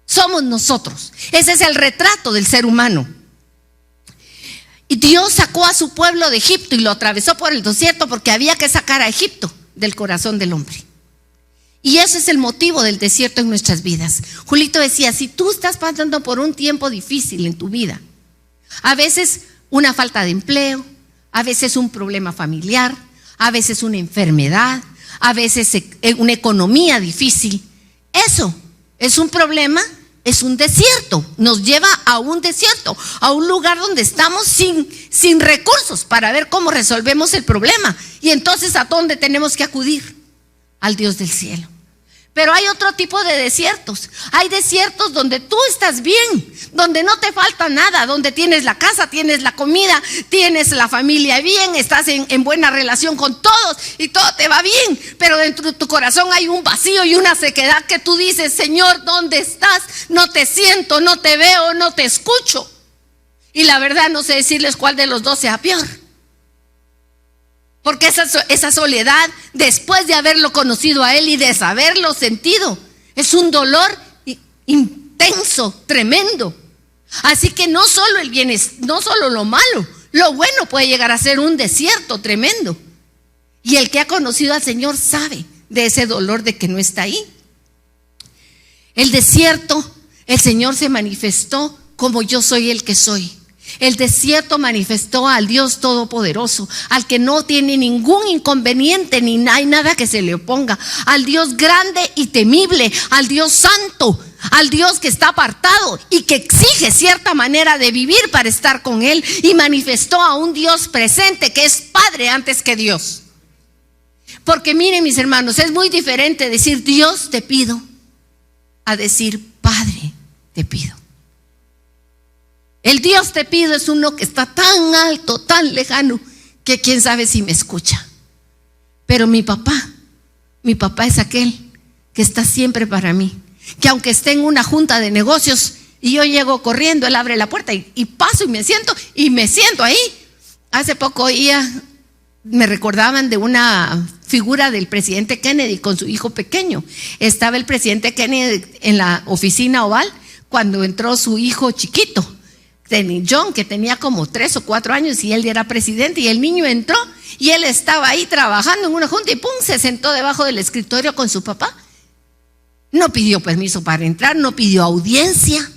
Somos nosotros. Ese es el retrato del ser humano. Y Dios sacó a su pueblo de Egipto y lo atravesó por el desierto porque había que sacar a Egipto del corazón del hombre. Y ese es el motivo del desierto en nuestras vidas. Julito decía: si tú estás pasando por un tiempo difícil en tu vida, a veces una falta de empleo, a veces un problema familiar, a veces una enfermedad, a veces una economía difícil, eso es un problema, es un desierto, nos lleva a un desierto, a un lugar donde estamos sin recursos para ver cómo resolvemos el problema. Y entonces, ¿a dónde tenemos que acudir? Al Dios del cielo. Pero hay otro tipo de desiertos. Hay desiertos donde tú estás bien, donde no te falta nada, donde tienes la casa, tienes la comida, tienes la familia bien, estás en buena relación con todos y todo te va bien. Pero dentro de tu corazón hay un vacío y una sequedad que tú dices: Señor, ¿dónde estás? No te siento, no te veo, no te escucho. Y la verdad no sé decirles cuál de los dos sea peor. Porque esa soledad, después de haberlo conocido a Él y de saberlo sentido, es un dolor intenso, tremendo. Así que no solo el bien, no solo lo malo, lo bueno puede llegar a ser un desierto tremendo. Y el que ha conocido al Señor sabe de ese dolor de que no está ahí. El desierto, el Señor se manifestó como: yo soy el que soy. El desierto manifestó al Dios Todopoderoso, al que no tiene ningún inconveniente ni hay nada que se le oponga, al Dios grande y temible, al Dios santo, al Dios que está apartado y que exige cierta manera de vivir para estar con Él, y manifestó a un Dios presente que es Padre antes que Dios. Porque miren, mis hermanos, es muy diferente decir Dios te pido a decir Padre te pido. El Dios te pido es uno que está tan alto, tan lejano, que quién sabe si me escucha. Pero mi papá es aquel que está siempre para mí, que aunque esté en una junta de negocios y yo llego corriendo, Él abre la puerta y paso y me siento ahí. Hace poco me recordaban de una figura del presidente Kennedy con su hijo pequeño. Estaba el presidente Kennedy en la oficina oval cuando entró su hijo chiquito, John, que tenía como 3 o 4 años, y él era presidente, y el niño entró y él estaba ahí trabajando en una junta y se sentó debajo del escritorio con su papá. No pidió permiso para entrar, no pidió audiencia.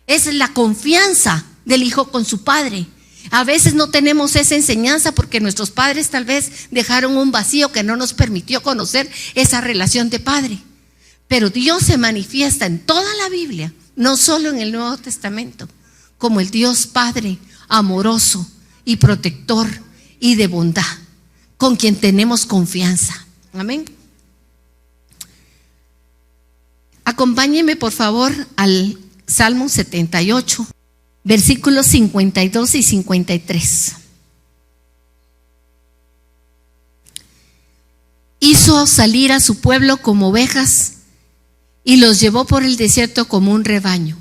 Esa es la confianza del hijo con su padre, A veces no tenemos esa enseñanza porque nuestros padres tal vez dejaron un vacío que no nos permitió conocer esa relación de padre. Pero Dios se manifiesta en toda la Biblia, no solo en el Nuevo Testamento, como el Dios Padre amoroso y protector y de bondad, con quien tenemos confianza. Amén. Acompáñenme por favor al Salmo 78, versículos 52 y 53. Hizo salir a su pueblo como ovejas y los llevó por el desierto como un rebaño.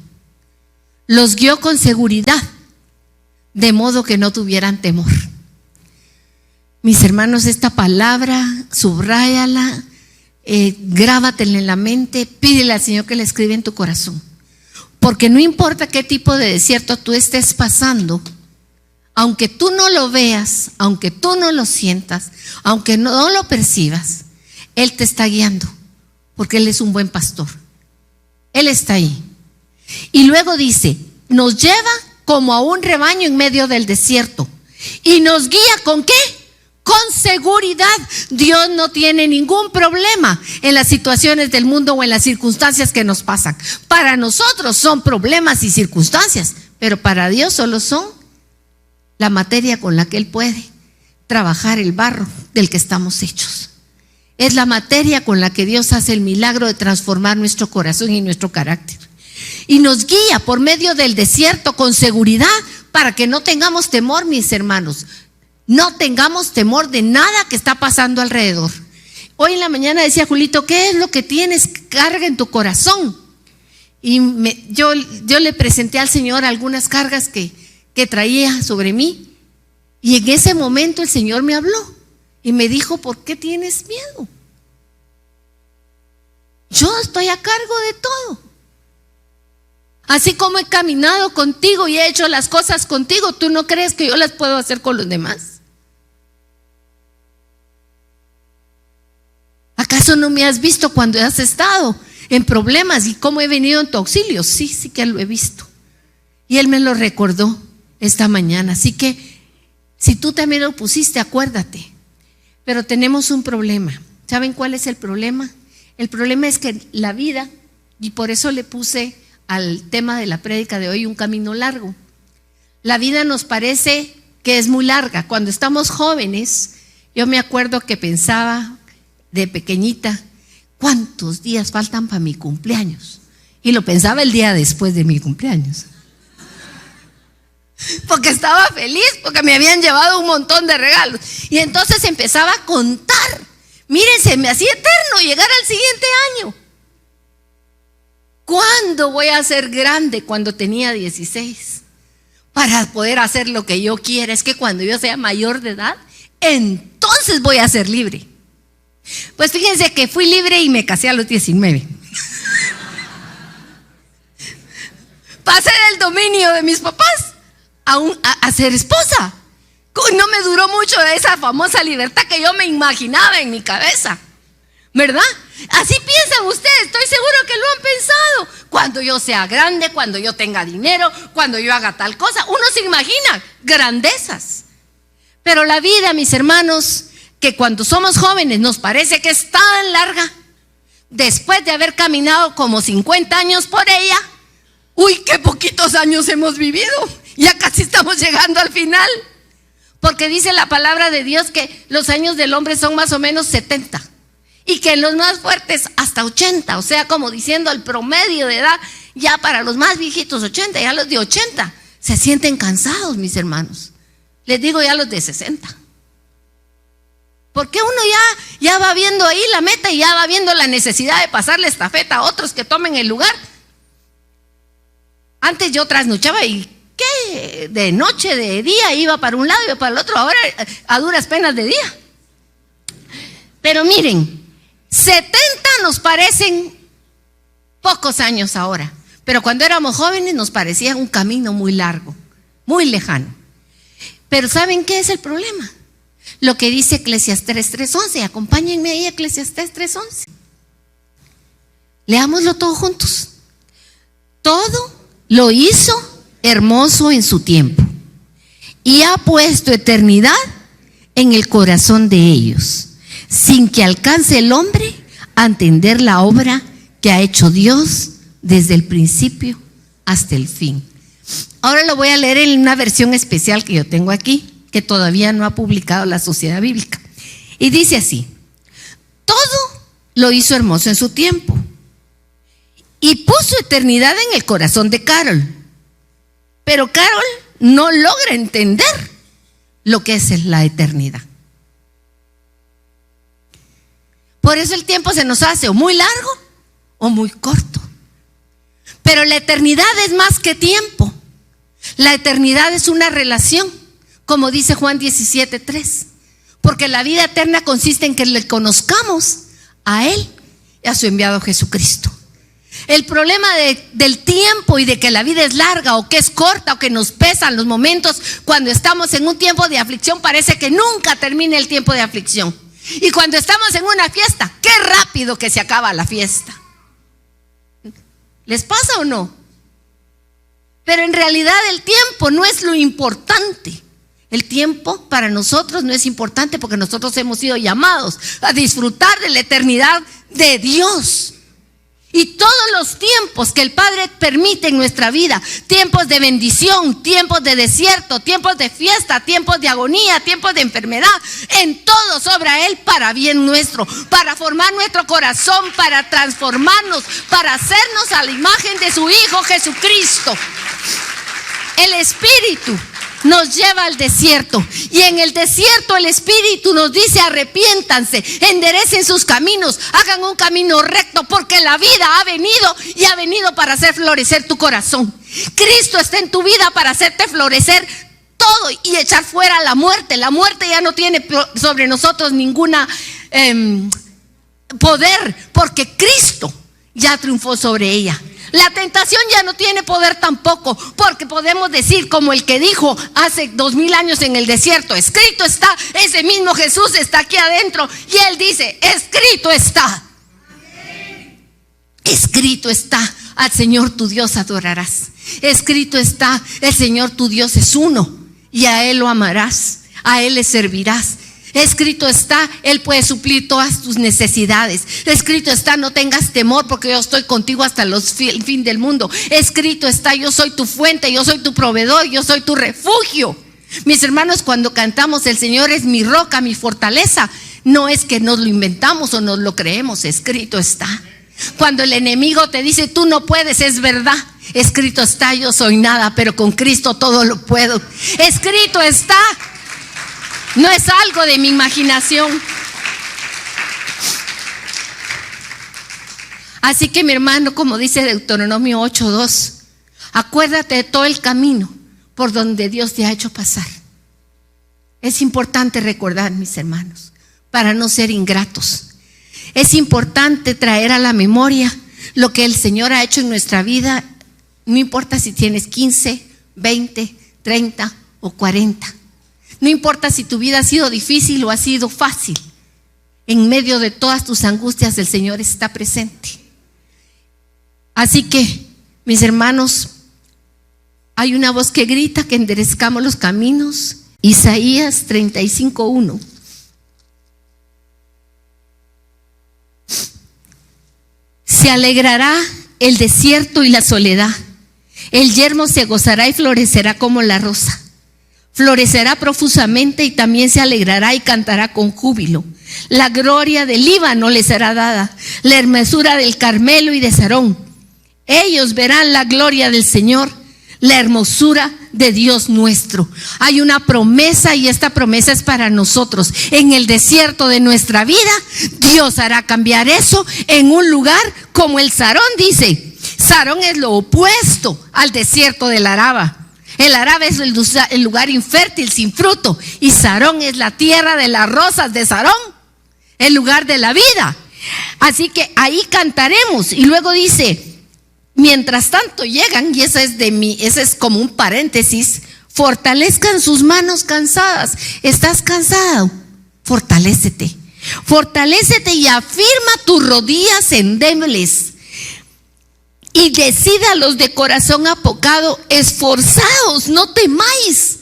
Los guió con seguridad, de modo que no tuvieran temor. Mis hermanos, esta palabra, subráyala, grábatela en la mente, pídele al Señor que la escriba en tu corazón. Porque no importa qué tipo de desierto tú estés pasando, aunque tú no lo veas, aunque tú no lo sientas, aunque no lo percibas, Él te está guiando, porque Él es un buen pastor. Él está ahí. Y luego dice, nos lleva como a un rebaño en medio del desierto y nos guía ¿con qué? Con seguridad. Dios no tiene ningún problema en las situaciones del mundo o en las circunstancias que nos pasan. Para nosotros son problemas y circunstancias, pero para Dios solo son la materia con la que Él puede trabajar el barro del que estamos hechos. Es la materia con la que Dios hace el milagro de transformar nuestro corazón y nuestro carácter. Y nos guía por medio del desierto con seguridad para que no tengamos temor, mis hermanos. No tengamos temor de nada que está pasando alrededor. Hoy en la mañana decía Julito, ¿qué es lo que tienes carga en tu corazón? Y yo le presenté al Señor algunas cargas que traía sobre mí. Y en ese momento el Señor me habló y me dijo, ¿por qué tienes miedo? Yo estoy a cargo de todo. Así como he caminado contigo y he hecho las cosas contigo, ¿tú no crees que yo las puedo hacer con los demás? ¿Acaso no me has visto cuando has estado en problemas y cómo he venido en tu auxilio? Sí que lo he visto. Y Él me lo recordó esta mañana. Así que si tú también lo pusiste, acuérdate. Pero tenemos un problema. ¿Saben cuál es el problema? El problema es que la vida, y por eso le puse al tema de la prédica de hoy un camino largo. La vida nos parece que es muy larga. Cuando estamos jóvenes, yo me acuerdo que pensaba de pequeñita, ¿cuántos días faltan para mi cumpleaños? Y lo pensaba el día después de mi cumpleaños. Porque estaba feliz, porque me habían llevado un montón de regalos. Y entonces empezaba a contar. Mírense, me hacía eterno llegar al siguiente año. ¿Cuándo voy a ser grande? Cuando tenía 16, para poder hacer lo que yo quiera. Es que cuando yo sea mayor de edad, entonces voy a ser libre. Pues fíjense que fui libre y me casé a los 19. Pasé del dominio de mis papás a ser esposa. No me duró mucho esa famosa libertad que yo me imaginaba en mi cabeza, ¿verdad? Así piensan ustedes, estoy seguro que lo han pensado. Cuando yo sea grande, cuando yo tenga dinero, cuando yo haga tal cosa, uno se imagina grandezas. Pero la vida, mis hermanos, que cuando somos jóvenes nos parece que es tan larga, después de haber caminado como 50 años por ella, uy, qué poquitos años hemos vivido, ya casi estamos llegando al final. Porque dice la palabra de Dios que los años del hombre son más o menos 70 y que los más fuertes hasta 80, o sea, como diciendo el promedio de edad, ya para los más viejitos 80, ya los de 80 se sienten cansados, mis hermanos. Les digo ya los de 60. Porque uno ya va viendo ahí la meta y ya va viendo la necesidad de pasarle estafeta a otros que tomen el lugar. Antes yo trasnochaba y ¿qué? De noche, de día, iba para un lado y para el otro, ahora a duras penas de día. Pero miren, 70 nos parecen pocos años ahora, pero cuando éramos jóvenes nos parecía un camino muy largo, muy lejano. Pero ¿saben qué es el problema? Lo que dice Eclesiastés 3:11, acompáñenme ahí, Eclesiastés 3:11. Leámoslo todos juntos. Todo lo hizo hermoso en su tiempo, y ha puesto eternidad en el corazón de ellos, sin que alcance el hombre a entender la obra que ha hecho Dios desde el principio hasta el fin. Ahora lo voy a leer en una versión especial que yo tengo aquí, que todavía no ha publicado la Sociedad Bíblica. Y dice así: todo lo hizo hermoso en su tiempo y puso eternidad en el corazón de Carol. Pero Carol no logra entender lo que es la eternidad. Por eso el tiempo se nos hace o muy largo o muy corto. Pero la eternidad es más que tiempo. La eternidad es una relación, como dice Juan 17:3. Porque la vida eterna consiste en que le conozcamos a Él y a su enviado Jesucristo. El problema del tiempo y de que la vida es larga o que es corta o que nos pesan los momentos cuando estamos en un tiempo de aflicción, parece que nunca termina el tiempo de aflicción. Y cuando estamos en una fiesta, qué rápido que se acaba la fiesta. ¿Les pasa o no? Pero en realidad el tiempo no es lo importante. El tiempo para nosotros no es importante porque nosotros hemos sido llamados a disfrutar de la eternidad de Dios. Y todos los tiempos que el Padre permite en nuestra vida, tiempos de bendición, tiempos de desierto, tiempos de fiesta, tiempos de agonía, tiempos de enfermedad, en todo sobra Él para bien nuestro, para formar nuestro corazón, para transformarnos, para hacernos a la imagen de su Hijo Jesucristo. El Espíritu nos lleva al desierto y en el desierto el Espíritu nos dice: arrepiéntanse, enderecen sus caminos, hagan un camino recto, porque la vida ha venido y ha venido para hacer florecer tu corazón. Cristo está en tu vida para hacerte florecer todo y echar fuera la muerte. La muerte ya no tiene sobre nosotros ninguna poder, porque Cristo ya triunfó sobre ella. La tentación ya no tiene poder tampoco, porque podemos decir como el que dijo hace 2000 años en el desierto: escrito está. Ese mismo Jesús está aquí adentro y Él dice: escrito está. Escrito está: al Señor tu Dios adorarás. Escrito está: el Señor tu Dios es uno y a Él lo amarás, a Él le servirás. Escrito está: Él puede suplir todas tus necesidades. Escrito está: no tengas temor porque yo estoy contigo hasta el fin del mundo. Escrito está: yo soy tu fuente, yo soy tu proveedor, yo soy tu refugio. Mis hermanos, cuando cantamos el Señor es mi roca, mi fortaleza, no es que nos lo inventamos o nos lo creemos. Escrito está. Cuando el enemigo te dice tú no puedes, es verdad. Escrito está: yo soy nada, pero con Cristo todo lo puedo. Escrito está. No es algo de mi imaginación. Así que mi hermano, como dice Deuteronomio 8:2, acuérdate de todo el camino por donde Dios te ha hecho pasar. Es importante recordar, mis hermanos, para no ser ingratos. Es importante traer a la memoria lo que el Señor ha hecho en nuestra vida. No importa si tienes 15, 20, 30 o 40. No importa si tu vida ha sido difícil o ha sido fácil. En medio de todas tus angustias el Señor está presente. Así que, mis hermanos, hay una voz que grita que enderezcamos los caminos. Isaías 35:1. Se alegrará el desierto y la soledad. El yermo se gozará y florecerá como la rosa. Florecerá profusamente y también se alegrará y cantará con júbilo. La gloria del Líbano le será dada, la hermosura del Carmelo y de Sarón. Ellos verán la gloria del Señor, la hermosura de Dios nuestro. Hay una promesa y esta promesa es para nosotros. En el desierto de nuestra vida, Dios hará cambiar eso en un lugar como el Sarón, dice. Sarón es lo opuesto al desierto del Araba. El Araba es el lugar infértil sin fruto y Sarón es la tierra de las rosas de Sarón, el lugar de la vida. Así que ahí cantaremos. Y luego dice: mientras tanto llegan, y ese es como un paréntesis, fortalezcan sus manos cansadas. ¿Estás cansado? Fortalécete. Fortalécete y afirma tus rodillas endebles. Y decida los de corazón apocado: esforzaos, no temáis.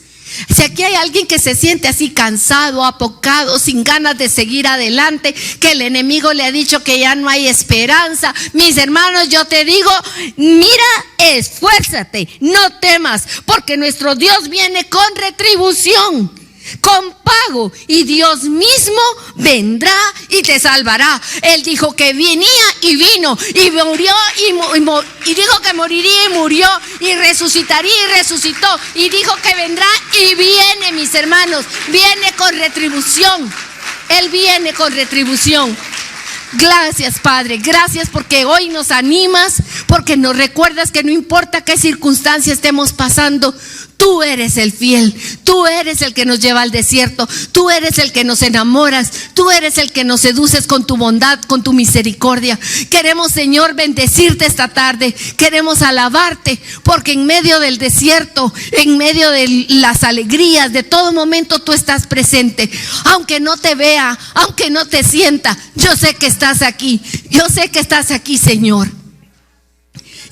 Si aquí hay alguien que se siente así cansado, apocado, sin ganas de seguir adelante, que el enemigo le ha dicho que ya no hay esperanza, mis hermanos, yo te digo, mira, esfuérzate, no temas, porque nuestro Dios viene con retribución, con pago, y Dios mismo vendrá y te salvará. Él dijo que venía y vino, y murió y dijo que moriría y murió, y resucitaría y resucitó, y dijo que vendrá y viene, mis hermanos, viene con retribución. Él viene con retribución. Gracias, Padre, gracias porque hoy nos animas, porque nos recuerdas que no importa qué circunstancia estemos pasando, tú eres el fiel, tú eres el que nos lleva al desierto, tú eres el que nos enamoras, tú eres el que nos seduces con tu bondad, con tu misericordia. Queremos, Señor, bendecirte esta tarde, queremos alabarte, porque en medio del desierto, en medio de las alegrías, de todo momento tú estás presente. Aunque no te vea, aunque no te sienta, yo sé que estás aquí, yo sé que estás aquí, Señor.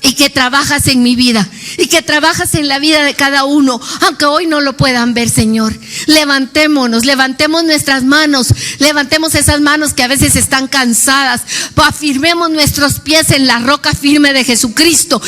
Y que trabajas en mi vida, y que trabajas en la vida de cada uno, aunque hoy no lo puedan ver, Señor. Levantémonos, levantemos nuestras manos, levantemos esas manos que a veces están cansadas, afirmemos nuestros pies en la roca firme de Jesucristo.